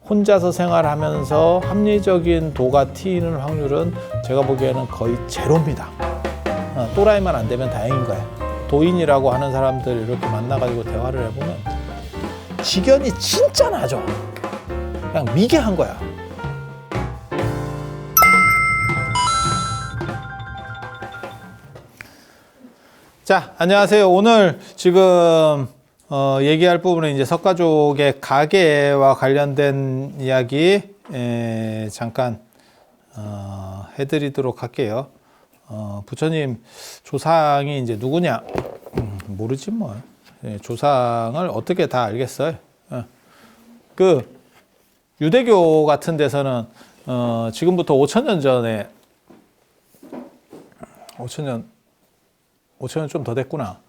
혼자서 생활하면서 합리적인 도가 튀는 확률은 제가 보기에는 거의 제로입니다. 또라이만 안 되면 다행인 거예요. 도인이라고 하는 사람들 이렇게 만나가지고 대화를 해보면 직연이 진짜 나죠. 그냥 미개한 거야. 자, 안녕하세요. 오늘 지금 얘기할 부분은 이제 석가족의 가계와 관련된 이야기 잠깐 해드리도록 할게요. 부처님 조상이 이제 누구냐? 모르지 뭐. 조상을 어떻게 다 알겠어요? 그 유대교 같은 데서는 지금부터 5,000년 전에 5,000년 좀 더 됐구나.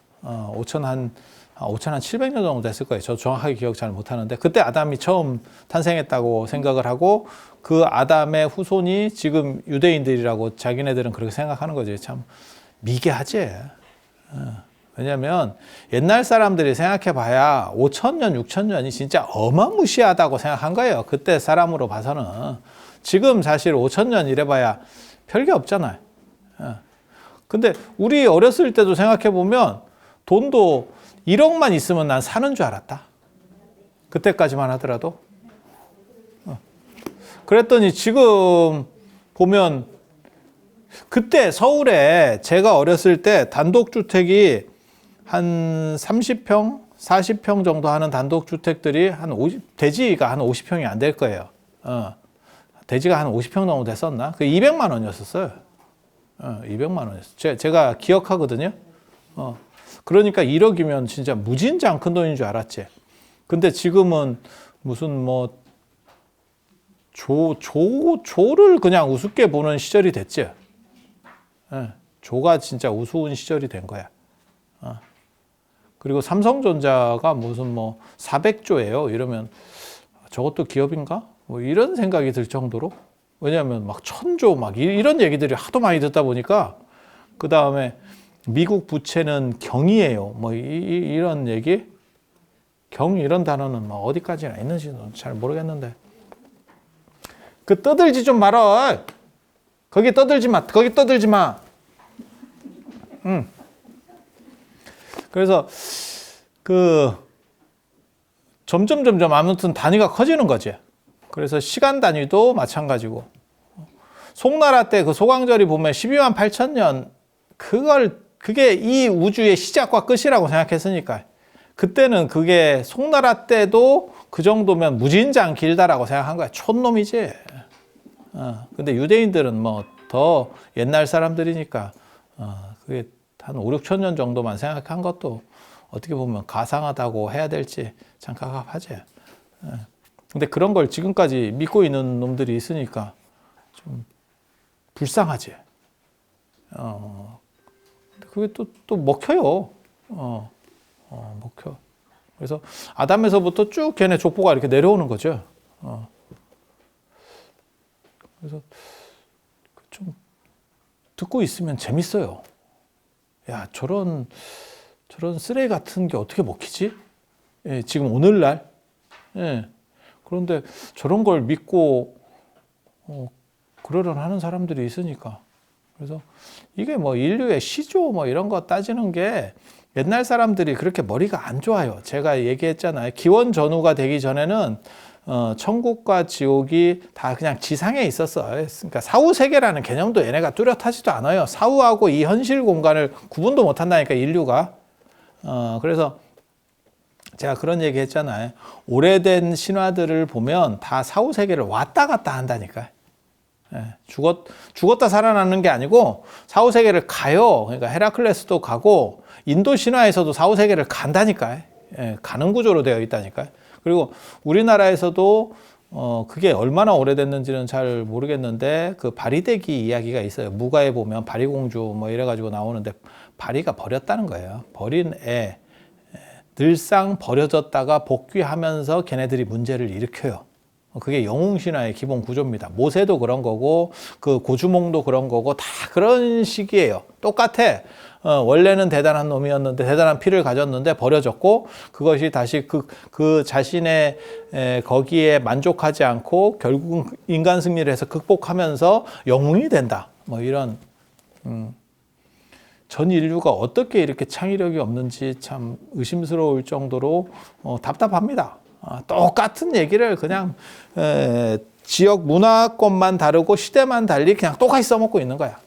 5,700년 정도 됐을 거예요. 저 정확하게 기억 잘 못하는데 그때 아담이 처음 탄생했다고 생각을 하고 그 아담의 후손이 지금 유대인들이라고 자기네들은 그렇게 생각하는 거지. 참 미개하지. 왜냐하면 옛날 사람들이 생각해봐야 5,000년, 6,000년이 진짜 어마무시하다고 생각한 거예요. 그때 사람으로 봐서는. 지금 사실 5,000년 이래봐야 별게 없잖아요. 근데 우리 어렸을 때도 생각해보면 돈도 1억만 있으면 난 사는 줄 알았다. 그때까지만 하더라도. 그랬더니 지금 보면 그때 서울에 제가 어렸을 때 단독주택이 한 30평, 40평 정도 하는 단독주택들이 대지가 한 50평이 안 될 거예요. 대지가 한 50평 정도 됐었나? 그 200만 원이었었어요. 200만 원이었어요. 제가 기억하거든요. 그러니까 1억이면 진짜 무진장 큰 돈인 줄 알았지. 근데 지금은 무슨 뭐 조를 그냥 우습게 보는 시절이 됐지. 조가 진짜 우스운 시절이 된 거야. 그리고 삼성전자가 무슨 뭐 400조예요. 이러면 저것도 기업인가? 뭐 이런 생각이 들 정도로. 왜냐하면 막 1,000조 막 이런 얘기들이 하도 많이 듣다 보니까 그 다음에 미국 부채는 경이에요. 뭐 이런 얘기? 경 이런 단어는 뭐 어디까지나 있는지는 잘 모르겠는데. 그 떠들지 좀 말어. 거기 떠들지 마. 거기 떠들지 마. 그래서 점점 아무튼 단위가 커지는 거지. 그래서 시간 단위도 마찬가지고. 송나라 때 그 소광절이 보면 12만 8천 년 그게 이 우주의 시작과 끝이라고 생각했으니까 그때는 그게 송나라 때도 그 정도면 무진장 길다라고 생각한 거야. 촌놈이지. 근데 유대인들은 뭐 더 옛날 사람들이니까 그게 한 5, 6천 년 정도만 생각한 것도 어떻게 보면 가상하다고 해야 될지 참 갑갑하지. 근데 그런 걸 지금까지 믿고 있는 놈들이 있으니까 좀 불쌍하지. 그게 또 먹혀요. 먹혀. 그래서 아담에서부터 쭉 걔네 족보가 이렇게 내려오는 거죠. 그래서 좀 듣고 있으면 재밌어요. 야, 저런 쓰레기 같은 게 어떻게 먹히지? 예, 지금 오늘날. 예. 그런데 저런 걸 믿고 그러려는 하는 사람들이 있으니까. 그래서 이게 뭐 인류의 시조 뭐 이런 거 따지는 게 옛날 사람들이 그렇게 머리가 안 좋아요. 제가 얘기했잖아요. 기원전후가 되기 전에는 천국과 지옥이 다 그냥 지상에 있었어. 그러니까 사후세계라는 개념도 얘네가 뚜렷하지도 않아요. 사후하고 이 현실 공간을 구분도 못 한다니까 인류가. 그래서 제가 그런 얘기 했잖아요. 오래된 신화들을 보면 다 사후세계를 왔다 갔다 한다니까. 죽었다 살아나는 게 아니고 사후세계를 가요. 그러니까 헤라클레스도 가고 인도 신화에서도 사후세계를 간다니까. 가는 구조로 되어 있다니까. 그리고 우리나라에서도 그게 얼마나 오래됐는지는 잘 모르겠는데 그 바리대기 이야기가 있어요. 무가에 보면 바리공주 뭐 이래가지고 나오는데 바리가 버렸다는 거예요. 버린 애. 늘상 버려졌다가 복귀하면서 걔네들이 문제를 일으켜요. 그게 영웅신화의 기본 구조입니다. 모세도 그런 거고 그 고주몽도 그런 거고 다 그런 식이에요. 똑같아. 원래는 대단한 놈이었는데 대단한 피를 가졌는데 버려졌고 그것이 다시 그 자신의 거기에 만족하지 않고 결국은 인간 승리를 해서 극복하면서 영웅이 된다. 뭐 이런 전 인류가 어떻게 이렇게 창의력이 없는지 참 의심스러울 정도로 답답합니다. 똑같은 얘기를 그냥 지역 문화권만 다르고 시대만 달리 그냥 똑같이 써먹고 있는 거야.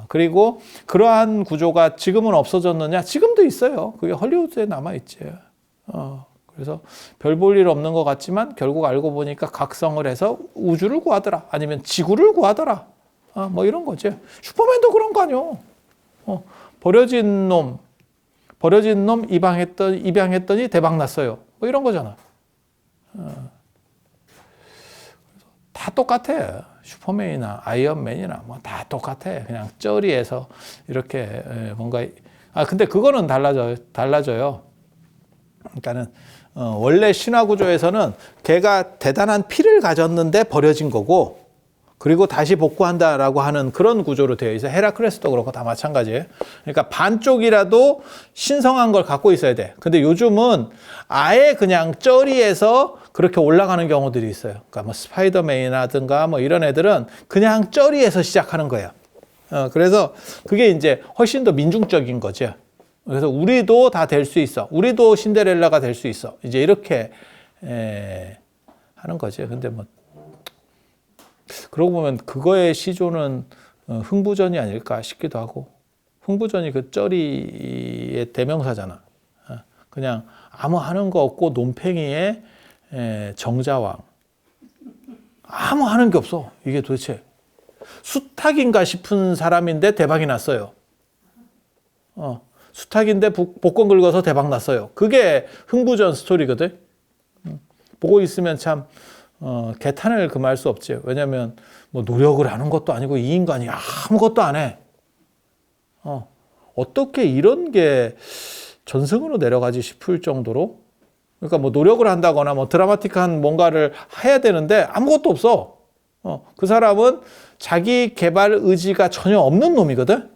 그리고 그러한 구조가 지금은 없어졌느냐? 지금도 있어요. 그게 헐리우드에 남아있지. 그래서 별 볼 일 없는 것 같지만 결국 알고 보니까 각성을 해서 우주를 구하더라. 아니면 지구를 구하더라. 뭐 이런 거지. 슈퍼맨도 그런 거 아니요. 버려진 놈 입양했더니 대박 났어요. 뭐 이런 거잖아. 다 똑같아. 슈퍼맨이나 아이언맨이나 뭐 다 똑같아. 그냥 쩌리에서 이렇게 뭔가 근데 그거는 달라져요. 그러니까는 원래 신화 구조에서는 걔가 대단한 피를 가졌는데 버려진 거고 그리고 다시 복구한다라고 하는 그런 구조로 되어 있어요. 헤라클레스도 그렇고 다 마찬가지예요. 그러니까 반쪽이라도 신성한 걸 갖고 있어야 돼. 근데 요즘은 아예 그냥 쩌리에서 그렇게 올라가는 경우들이 있어요. 그러니까 뭐 스파이더맨이라든가 뭐 이런 애들은 그냥 쩌리에서 시작하는 거예요. 그래서 그게 이제 훨씬 더 민중적인 거죠. 그래서 우리도 다 될 수 있어. 우리도 신데렐라가 될 수 있어. 이제 이렇게 하는 거죠. 근데 뭐 그러고 보면 그거의 시조는 흥부전이 아닐까 싶기도 하고 흥부전이 그 쩌리의 대명사잖아. 그냥 아무 하는 거 없고 논팽이의 정자왕. 아무 하는 게 없어. 이게 도대체 수탉인가 싶은 사람인데 대박이 났어요. 수탉인데 복권 긁어서 대박 났어요. 그게 흥부전 스토리거든. 보고 있으면 참 개탄을 금할 수 없지. 왜냐하면 뭐 노력을 하는 것도 아니고 이 인간이 아무것도 안 해. 어떻게 이런 게 전승으로 내려가지 싶을 정도로 그러니까 뭐 노력을 한다거나 뭐 드라마틱한 뭔가를 해야 되는데 아무것도 없어. 그 사람은 자기 개발 의지가 전혀 없는 놈이거든.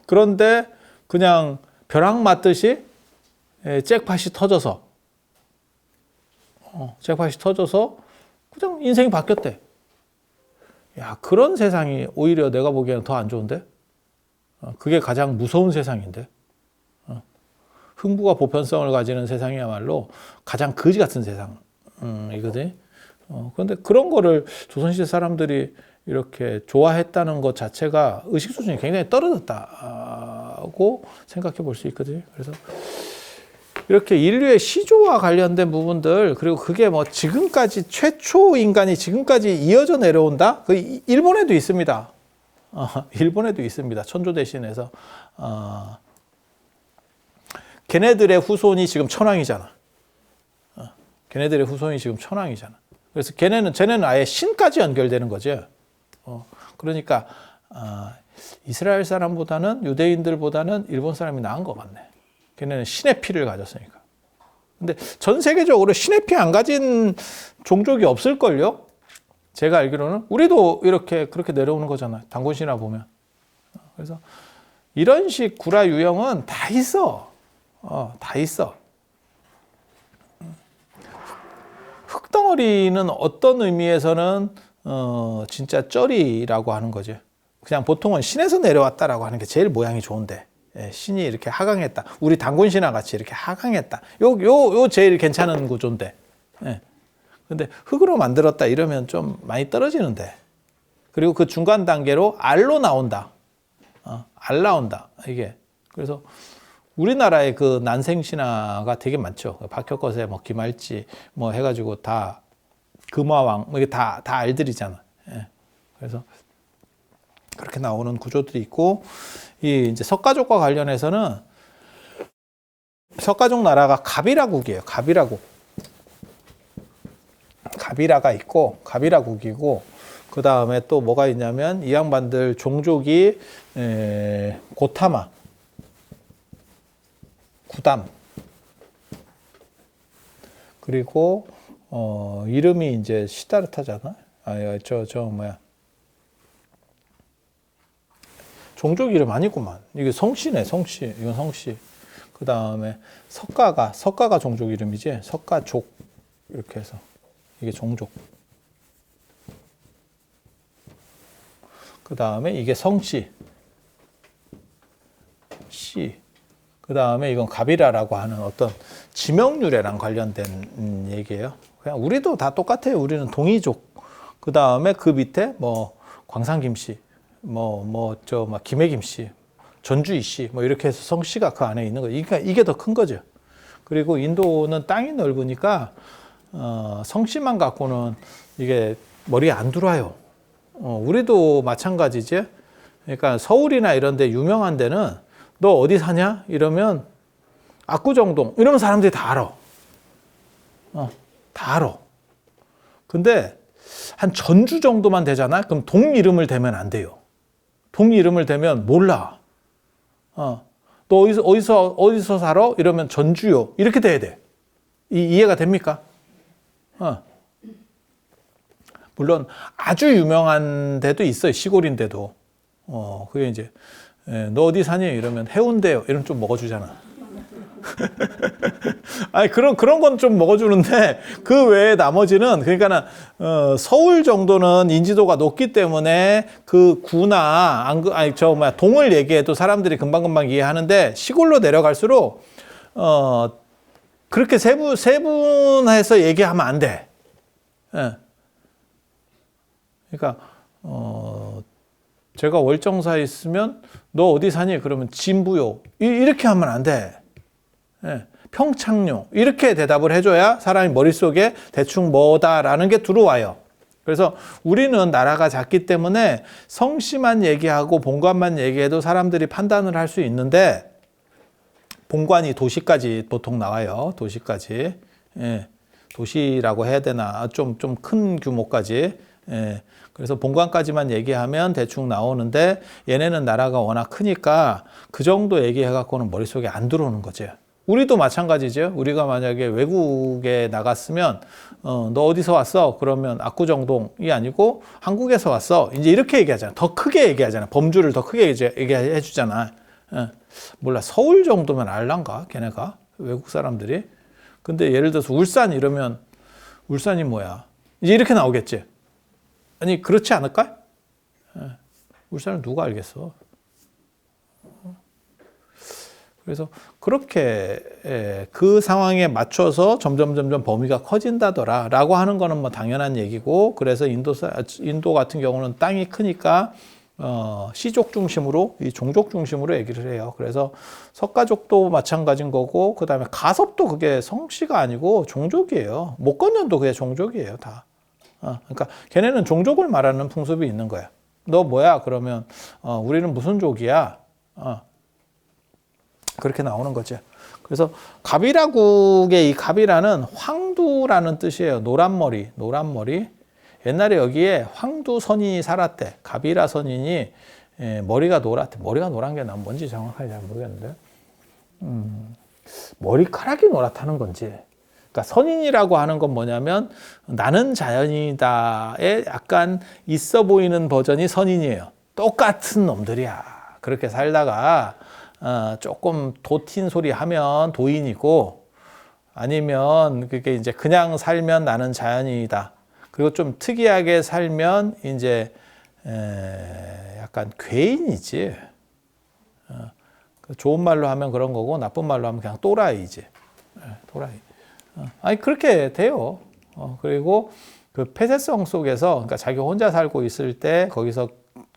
그런데 그냥 벼락 맞듯이 잭팟이 터져서 그냥 인생이 바뀌었대. 야, 그런 세상이 오히려 내가 보기에는 더 안 좋은데? 그게 가장 무서운 세상인데? 흥부가 보편성을 가지는 세상이야말로 가장 거지 같은 세상이거든. 그런데 그런 거를 조선시대 사람들이 이렇게 좋아했다는 것 자체가 의식 수준이 굉장히 떨어졌다고 생각해 볼 수 있거든요. 그래서 이렇게 인류의 시조와 관련된 부분들 그리고 그게 뭐 지금까지 최초 인간이 지금까지 이어져 내려온다? 그 일본에도 있습니다. 일본에도 있습니다. 천조 대신에서 걔네들의 후손이 지금 천황이잖아. 걔네들의 후손이 지금 천황이잖아. 그래서 쟤네는 아예 신까지 연결되는 거죠. 그러니까 이스라엘 사람보다는 유대인들보다는 일본 사람이 나은 것 같네. 걔네는 신의 피를 가졌으니까. 근데 전 세계적으로 신의 피 안 가진 종족이 없을걸요? 제가 알기로는 우리도 그렇게 내려오는 거잖아요. 단군신화 보면. 그래서 이런 식 구라 유형은 다 있어. 다 있어. 흙덩어리는 어떤 의미에서는 진짜 쩌리라고 하는 거죠. 그냥 보통은 신에서 내려왔다라고 하는 게 제일 모양이 좋은데 신이 이렇게 하강했다. 우리 단군신화 같이 이렇게 하강했다. 요 제일 괜찮은 구조인데. 근데 흙으로 만들었다 이러면 좀 많이 떨어지는데. 그리고 그 중간 단계로 알로 나온다. 알 나온다. 이게. 그래서 우리나라의 그 난생신화가 되게 많죠. 박혁거세, 뭐 김할지, 뭐 해가지고 다 금화왕, 뭐 이게 다 알들이잖아. 그래서 그렇게 나오는 구조들이 있고, 이 이제 석가족과 관련해서는 석가족 나라가 가비라국이에요. 가비라국. 가비라가 있고, 가비라국이고, 그 다음에 또 뭐가 있냐면 이 양반들 종족이 고타마, 구담, 그리고 이름이 이제 시다르타잖아. 뭐야. 종족 이름 아니구만. 이게 성씨네, 성씨. 이건 성씨. 그 다음에 석가가 종족 이름이지. 석가족. 이렇게 해서. 이게 종족. 그 다음에 이게 성씨. 씨. 그 다음에 이건 가비라라고 하는 어떤 지명유래랑 관련된 얘기예요. 그냥 우리도 다 똑같아요. 우리는 동이족. 그 다음에 그 밑에 뭐 광산김씨, 막 김해김씨, 전주이씨, 뭐 이렇게 해서 성씨가 그 안에 있는 거죠. 그러니까 이게 더 큰 거죠. 그리고 인도는 땅이 넓으니까 성씨만 갖고는 이게 머리에 안 들어와요. 우리도 마찬가지지. 그러니까 서울이나 이런 데 유명한 데는 너 어디 사냐? 이러면 압구정동 이러면 사람들이 다 알아. 다 알아. 근데 한 전주 정도만 되잖아? 그럼 동 이름을 대면 안 돼요. 동 이름을 대면 몰라. 너 어디서 살아? 이러면 전주요. 이렇게 돼야 돼. 이해가 됩니까? 물론 아주 유명한 데도 있어요. 시골인데도. 그게 이제 너 어디 사니? 이러면 해운대요. 이러면 좀 먹어주잖아. 아니 그런 건 좀 먹어주는데 그 외에 나머지는 그러니까는 서울 정도는 인지도가 높기 때문에 그 구나 동을 얘기해도 사람들이 금방금방 이해하는데 시골로 내려갈수록 그렇게 세분해서 얘기하면 안 돼. 그러니까 제가 월정사에 있으면 너 어디 사니? 그러면 진부요. 이렇게 하면 안 돼. 평창요. 이렇게 대답을 해줘야 사람이 머릿속에 대충 뭐다라는 게 들어와요. 그래서 우리는 나라가 작기 때문에 성씨만 얘기하고 본관만 얘기해도 사람들이 판단을 할 수 있는데 본관이 도시까지 보통 나와요. 도시까지. 도시라고 해야 되나? 좀 큰 규모까지. 그래서 본관까지만 얘기하면 대충 나오는데 얘네는 나라가 워낙 크니까 그 정도 얘기해갖고는 머릿속에 안 들어오는 거죠. 우리도 마찬가지죠. 우리가 만약에 외국에 나갔으면 너 어디서 왔어? 그러면 압구정동이 아니고 한국에서 왔어. 이제 이렇게 얘기하잖아. 더 크게 얘기하잖아. 범주를 더 크게 얘기해 주잖아. 몰라. 서울 정도면 알란가? 걔네가? 외국 사람들이. 근데 예를 들어서 울산 이러면 울산이 뭐야? 이제 이렇게 나오겠지. 아니 그렇지 않을까? 울산을 누가 알겠어? 그래서 그렇게 그 상황에 맞춰서 점점 범위가 커진다더라라고 하는 거는 뭐 당연한 얘기고 그래서 인도 같은 경우는 땅이 크니까 시족 중심으로 이 종족 중심으로 얘기를 해요. 그래서 석가족도 마찬가지인 거고 그 다음에 가섭도 그게 성씨가 아니고 종족이에요. 목건년도 그게 종족이에요 다. 그러니까 걔네는 종족을 말하는 풍습이 있는 거야. 너 뭐야? 그러면 우리는 무슨 족이야? 그렇게 나오는 거죠. 그래서 가비라국의 이 가비라는 황두라는 뜻이에요. 노란머리. 옛날에 여기에 황두 선인이 살았대. 가비라 선인이 머리가 노랗대. 머리가 노란 게 난 뭔지 정확하게 잘 모르겠는데 머리카락이 노랗다는 건지. 그러니까 선인이라고 하는 건 뭐냐면 나는 자연이다에 약간 있어 보이는 버전이 선인이에요. 똑같은 놈들이야. 그렇게 살다가 조금 도틴 소리 하면 도인이고 아니면 그게 이제 그냥 살면 나는 자연이다. 그리고 좀 특이하게 살면 이제 약간 괴인이지. 좋은 말로 하면 그런 거고 나쁜 말로 하면 그냥 또라이지. 또라이. 아니 그렇게 돼요. 그리고 그 폐쇄성 속에서 그러니까 자기 혼자 살고 있을 때 거기서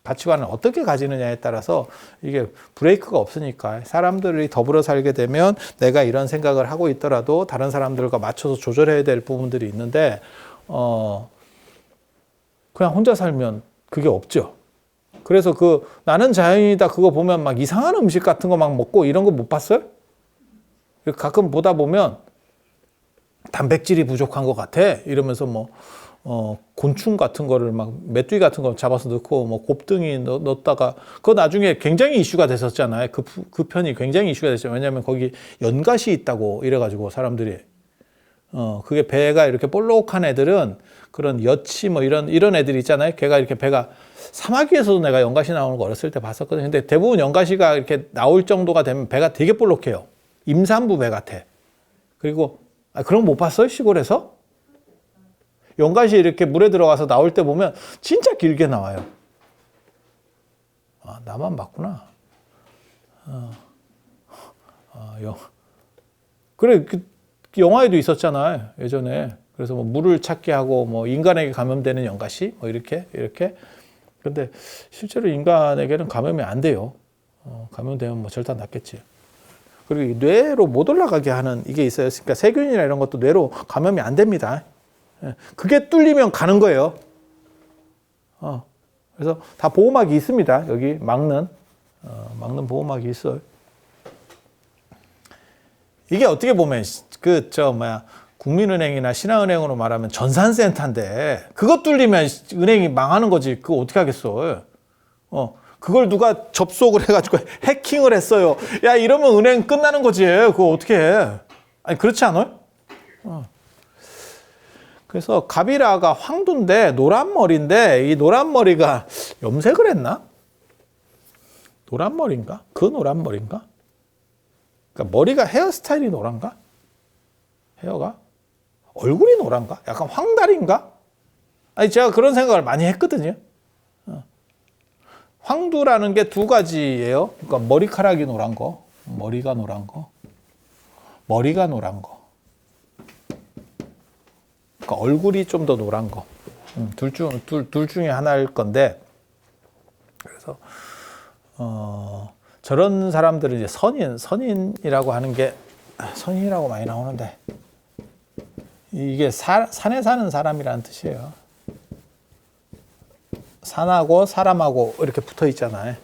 가치관을 어떻게 가지느냐에 따라서 이게 브레이크가 없으니까 사람들이 더불어 살게 되면 내가 이런 생각을 하고 있더라도 다른 사람들과 맞춰서 조절해야 될 부분들이 있는데 그냥 혼자 살면 그게 없죠. 그래서 그 나는 자연이다 그거 보면 막 이상한 음식 같은 거 막 먹고 이런 거 못 봤어요? 가끔 보다 보면 단백질이 부족한 것 같아 이러면서 뭐 곤충 같은 거를 막 메뚜기 같은 거 잡아서 넣고 뭐 곱등이 넣었다가 그거 나중에 굉장히 이슈가 됐었잖아요. 그 편이 굉장히 이슈가 됐죠. 왜냐하면 거기 연갓이 있다고 이래가지고 사람들이 그게 배가 이렇게 볼록한 애들은 그런 여치 뭐 이런 애들이 있잖아요. 걔가 이렇게 배가 사마귀에서도 내가 연가시 나오는 거 어렸을 때 봤었거든요. 근데 대부분 연가시가 이렇게 나올 정도가 되면 배가 되게 볼록해요. 임산부 배 같아. 그리고 그런 거 못 봤어요? 시골에서? 연가시 이렇게 물에 들어가서 나올 때 보면 진짜 길게 나와요. 나만 봤구나. 그래, 영화에도 있었잖아요. 예전에. 그래서 뭐 물을 찾게 하고 뭐 인간에게 감염되는 연가시 뭐 이렇게. 근데 실제로 인간에게는 감염이 안 돼요. 감염되면 뭐 절단 났겠지. 그리고 뇌로 못 올라가게 하는 이게 있어요. 그러니까 세균이나 이런 것도 뇌로 감염이 안 됩니다. 그게 뚫리면 가는 거예요. 그래서 다 보호막이 있습니다. 여기 막는 보호막이 있어요. 이게 어떻게 보면 국민은행이나 신한은행으로 말하면 전산센터인데 그것 뚫리면 은행이 망하는 거지. 그거 어떻게 하겠어? 그걸 누가 접속을 해가지고 해킹을 했어요. 야, 이러면 은행 끝나는 거지. 그거 어떻게 해? 아니, 그렇지 않아요? 그래서 가비라가 황두인데 노란 머리인데 이 노란 머리가 염색을 했나? 노란 머리인가? 그 노란 머리인가? 그러니까 머리가 헤어스타일이 노란가? 헤어가? 얼굴이 노란가? 약간 황달인가? 아니, 제가 그런 생각을 많이 했거든요. 황두라는 게 두 가지예요. 그러니까 머리카락이 노란 거, 머리가 노란 거, 머리가 노란 거. 그러니까 얼굴이 좀 더 노란 거. 둘 중에 하나일 건데, 그래서 저런 사람들은 이제 선인이라고 하는 게 선인이라고 많이 나오는데 이게 산에 사는 사람이라는 뜻이에요. 산하고 사람하고 이렇게 붙어 있잖아요.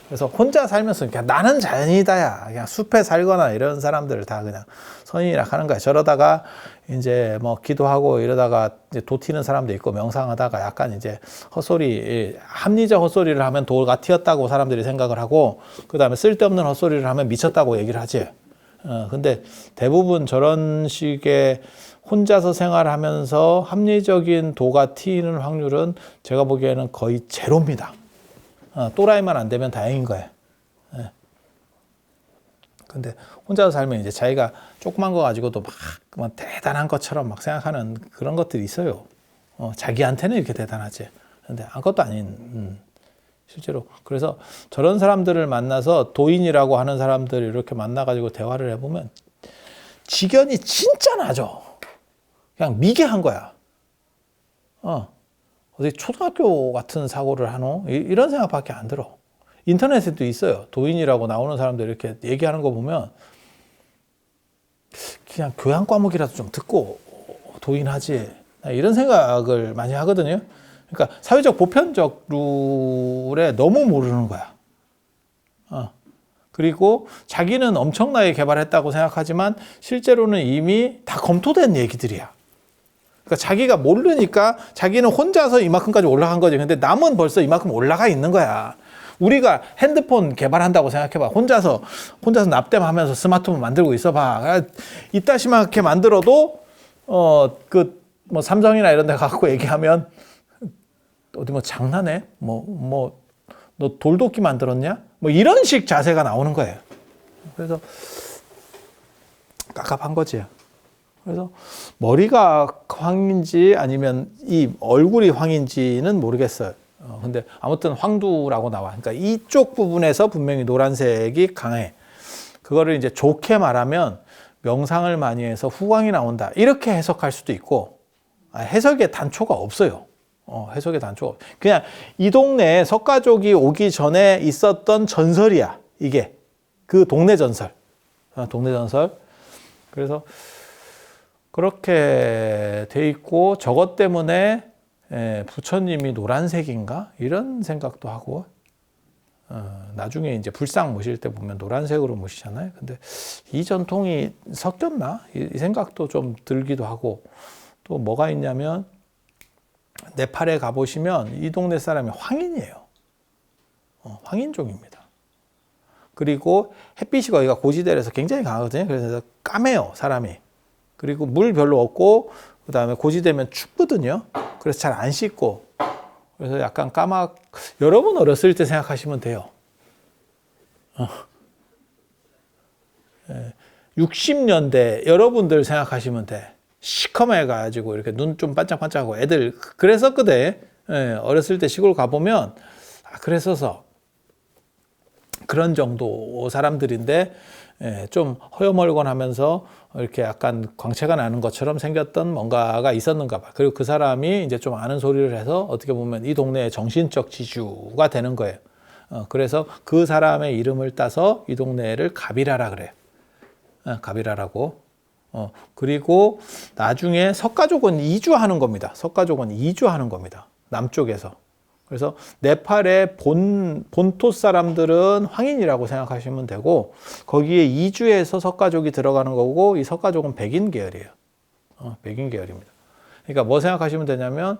그래서 혼자 살면서 그냥 나는 자연이다야. 그냥 숲에 살거나 이런 사람들을 다 그냥 선인이라 하는 거야. 저러다가 이제 뭐 기도하고 이러다가 이제 도 튀는 사람도 있고 명상하다가 약간 이제 헛소리, 합리적 헛소리를 하면 도가 튀었다고 사람들이 생각을 하고 그 다음에 쓸데없는 헛소리를 하면 미쳤다고 얘기를 하지. 근데 대부분 저런 식의 혼자서 생활하면서 합리적인 도가 튀는 확률은 제가 보기에는 거의 제로입니다. 또라이만 안 되면 다행인 거예요. 근데 혼자서 살면 이제 자기가 조그만 거 가지고도 막 대단한 것처럼 막 생각하는 그런 것들이 있어요. 자기한테는 이렇게 대단하지. 근데 아무것도 아닌, 실제로. 그래서 저런 사람들을 만나서 도인이라고 하는 사람들을 이렇게 만나가지고 대화를 해보면 지견이 진짜 나죠. 그냥 미개한 거야. 어디 초등학교 같은 사고를 하노? 이런 생각밖에 안 들어. 인터넷에도 있어요. 도인이라고 나오는 사람들 이렇게 얘기하는 거 보면 그냥 교양 과목이라도 좀 듣고 도인하지. 이런 생각을 많이 하거든요. 그러니까 사회적 보편적 룰에 너무 모르는 거야. 그리고 자기는 엄청나게 개발했다고 생각하지만 실제로는 이미 다 검토된 얘기들이야. 그러니까 자기가 모르니까 자기는 혼자서 이만큼까지 올라간 거지. 근데 남은 벌써 이만큼 올라가 있는 거야. 우리가 핸드폰 개발한다고 생각해봐. 혼자서 납땜하면서 스마트폰 만들고 있어봐. 이따시맣게 만들어도 뭐 삼성이나 이런 데 갖고 얘기하면 어디 뭐 장난해? 너 돌도끼 만들었냐? 뭐 이런 식 자세가 나오는 거예요. 그래서 깝깝한 거지. 그래서 머리가 황인지 아니면 이 얼굴이 황인지는 모르겠어요. 근데 아무튼 황두라고 나와. 그러니까 이쪽 부분에서 분명히 노란색이 강해. 그거를 이제 좋게 말하면 명상을 많이 해서 후광이 나온다. 이렇게 해석할 수도 있고 해석에 단초가 없어요. 해석에 단초가 없어요. 그냥 이 동네에 석가족이 오기 전에 있었던 전설이야. 이게 그 동네 전설. 동네 전설. 그래서 그렇게 돼 있고 저것 때문에 부처님이 노란색인가? 이런 생각도 하고 나중에 이제 불상 모실 때 보면 노란색으로 모시잖아요. 근데 이 전통이 섞였나? 이 생각도 좀 들기도 하고 또 뭐가 있냐면 네팔에 가보시면 이 동네 사람이 황인이에요. 황인종입니다. 그리고 햇빛이 거기가 고지대라서 굉장히 강하거든요. 그래서 까매요, 사람이. 그리고 물 별로 없고 그다음에 고지되면 춥거든요. 그래서 잘 안 씻고 그래서 약간 여러분 어렸을 때 생각하시면 돼요. 60년대 여러분들 생각하시면 돼. 시커매가지고 이렇게 눈 좀 반짝반짝하고 애들 그랬었거든. 어렸을 때 시골 가보면 그랬어서 그런 정도 사람들인데 좀 허여멀건하면서 이렇게 약간 광채가 나는 것처럼 생겼던 뭔가가 있었는가 봐. 그리고 그 사람이 이제 좀 아는 소리를 해서 어떻게 보면 이 동네의 정신적 지주가 되는 거예요. 그래서 그 사람의 이름을 따서 이 동네를 가비라라 그래요. 가비라라고. 그리고 나중에 석가족은 이주하는 겁니다. 석가족은 이주하는 겁니다. 남쪽에서. 그래서 네팔의 본토 사람들은 황인이라고 생각하시면 되고 거기에 이주해서 석가족이 들어가는 거고 이 석가족은 백인 계열이에요. 백인 계열입니다. 그러니까 뭐 생각하시면 되냐면